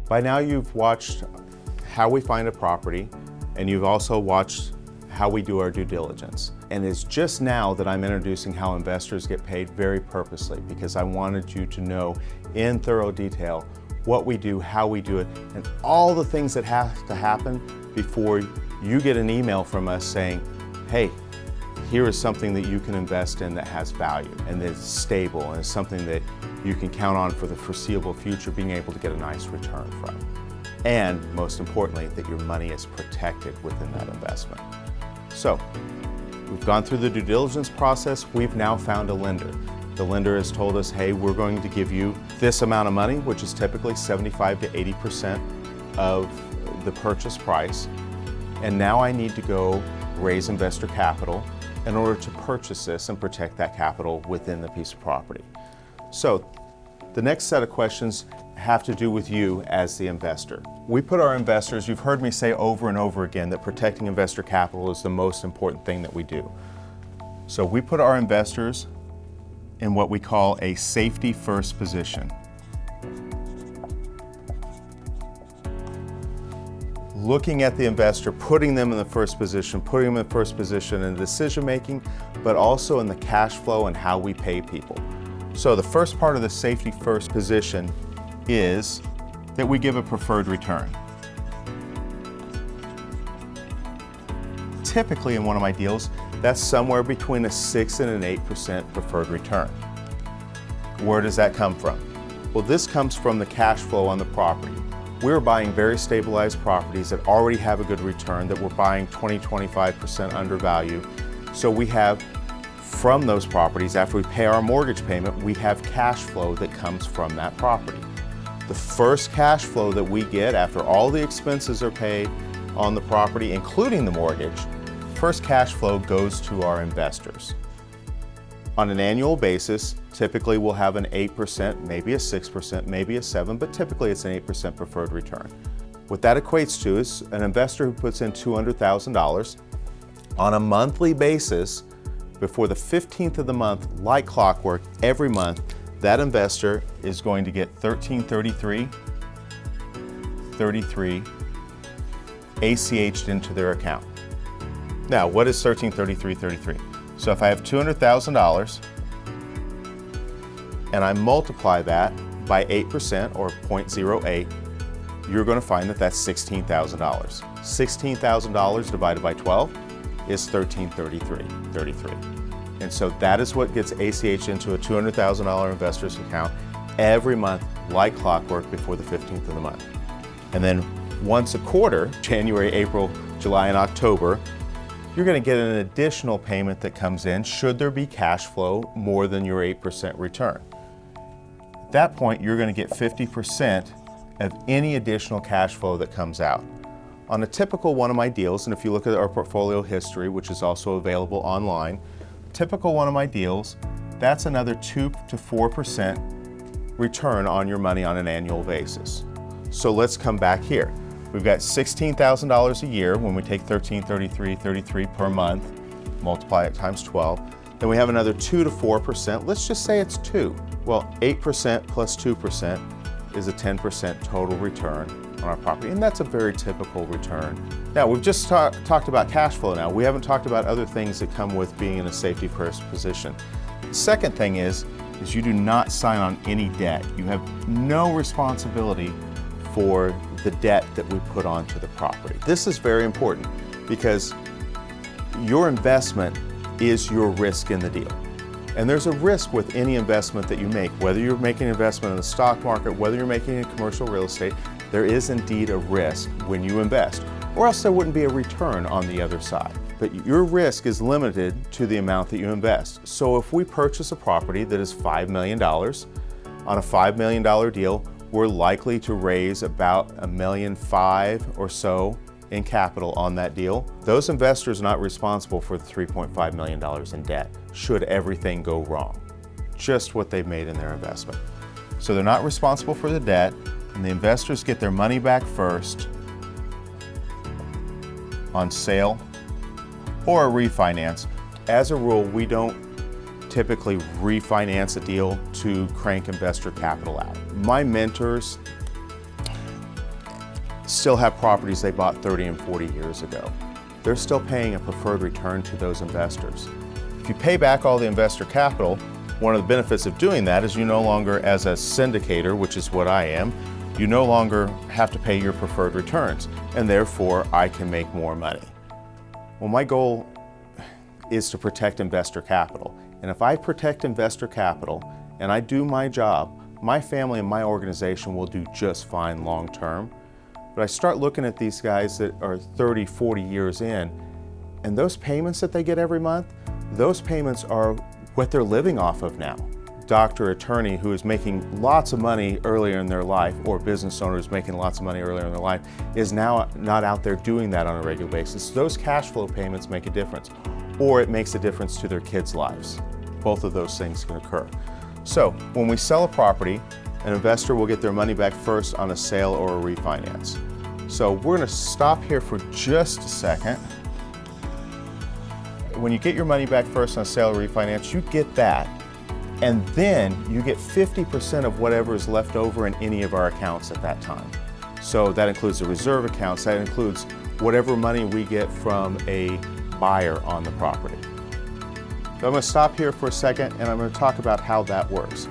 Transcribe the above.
By now you've watched how we find a property, and you've also watched how we do our due diligence. And it's just now that I'm introducing how investors get paid very purposely, because I wanted you to know in thorough detail what we do, how we do it, and all the things that have to happen before you get an email from us saying, hey, here is something that you can invest in that has value and that's stable and is something that you can count on for the foreseeable future, being able to get a nice return from. And most importantly, that your money is protected within that investment. So, we've gone through the due diligence process. We've now found a lender. The lender has told us, hey, we're going to give you this amount of money, which is typically 75 to 80% of the purchase price. And now I need to go raise investor capital in order to purchase this and protect that capital within the piece of property. So, the next set of questions have to do with you as the investor. We put our investors, you've heard me say over and over again that protecting investor capital is the most important thing that we do. So we put our investors in what we call a safety first position. Looking at the investor, putting them in the first position, putting them in the first position in decision making, but also in the cash flow and how we pay people. So the first part of the safety first position is that we give a preferred return. Typically in one of my deals, that's somewhere between a 6 and an 8% preferred return. Where does that come from? Well, this comes from the cash flow on the property. We're buying very stabilized properties that already have a good return, that we're buying 20-25% under value. So we have, from those properties, after we pay our mortgage payment, we have cash flow that comes from that property. The first cash flow that we get after all the expenses are paid on the property, including the mortgage, first cash flow goes to our investors. On an annual basis, typically we'll have an 8%, maybe a 6%, maybe a 7%, but typically it's an 8% preferred return. What that equates to is an investor who puts in $200,000 on a monthly basis. Before the 15th of the month, like clockwork, every month, that investor is going to get $1333.33 ACH'd into their account. Now, what is $1333.33? So if I have $200,000 and I multiply that by 8% or 0.08, you're going to find that that's $16,000. $16,000 divided by 12 is $1333.33. And so that is what gets ACH into a $200,000 investor's account every month, like clockwork, before the 15th of the month. And then once a quarter, January, April, July, and October, you're going to get an additional payment that comes in should there be cash flow more than your 8% return. At that point, you're going to get 50% of any additional cash flow that comes out. On a typical one of my deals, and if you look at our portfolio history, which is also available online, typical one of my deals, that's another 2 to 4% return on your money on an annual basis. So let's come back here. We've got $16,000 a year when we take $1333.33 per month, multiply it times 12. Then we have another 2 to 4%. Let's just say it's 2. Well, 8% plus 2% is a 10% total return on our property, and that's a very typical return. Now, we've just talked about cash flow now. We haven't talked about other things that come with being in a safety first position. The second thing is you do not sign on any debt. You have no responsibility for the debt that we put onto the property. This is very important because your investment is your risk in the deal. And there's a risk with any investment that you make, whether you're making an investment in the stock market, whether you're making in commercial real estate, there is indeed a risk when you invest, or else there wouldn't be a return on the other side. But your risk is limited to the amount that you invest. So if we purchase a property that is $5 million, on a $5 million deal, we're likely to raise about $1.5 million or so in capital on that deal. Those investors are not responsible for the $3.5 million in debt should everything go wrong. Just what they've made in their investment. So they're not responsible for the debt, and the investors get their money back first on sale or a refinance. As a rule, we don't typically refinance a deal to crank investor capital out. My mentors, still have properties they bought 30 and 40 years ago. They're still paying a preferred return to those investors. If you pay back all the investor capital, one of the benefits of doing that is you no longer, as a syndicator, which is what I am, you no longer have to pay your preferred returns, and therefore I can make more money. Well, my goal is to protect investor capital. And if I protect investor capital and I do my job, my family and my organization will do just fine long term. But I start looking at these guys that are 30, 40 years in, and those payments that they get every month, those payments are what they're living off of now. Doctor, attorney who is making lots of money earlier in their life, or business owner who's making lots of money earlier in their life, is now not out there doing that on a regular basis. Those cash flow payments make a difference, or it makes a difference to their kids' lives. Both of those things can occur. So when we sell a property, an investor will get their money back first on a sale or a refinance. So we're going to stop here for just a second. When you get your money back first on a sale or refinance, you get that. And then you get 50% of whatever is left over in any of our accounts at that time. So that includes the reserve accounts, that includes whatever money we get from a buyer on the property. So I'm going to stop here for a second and I'm going to talk about how that works.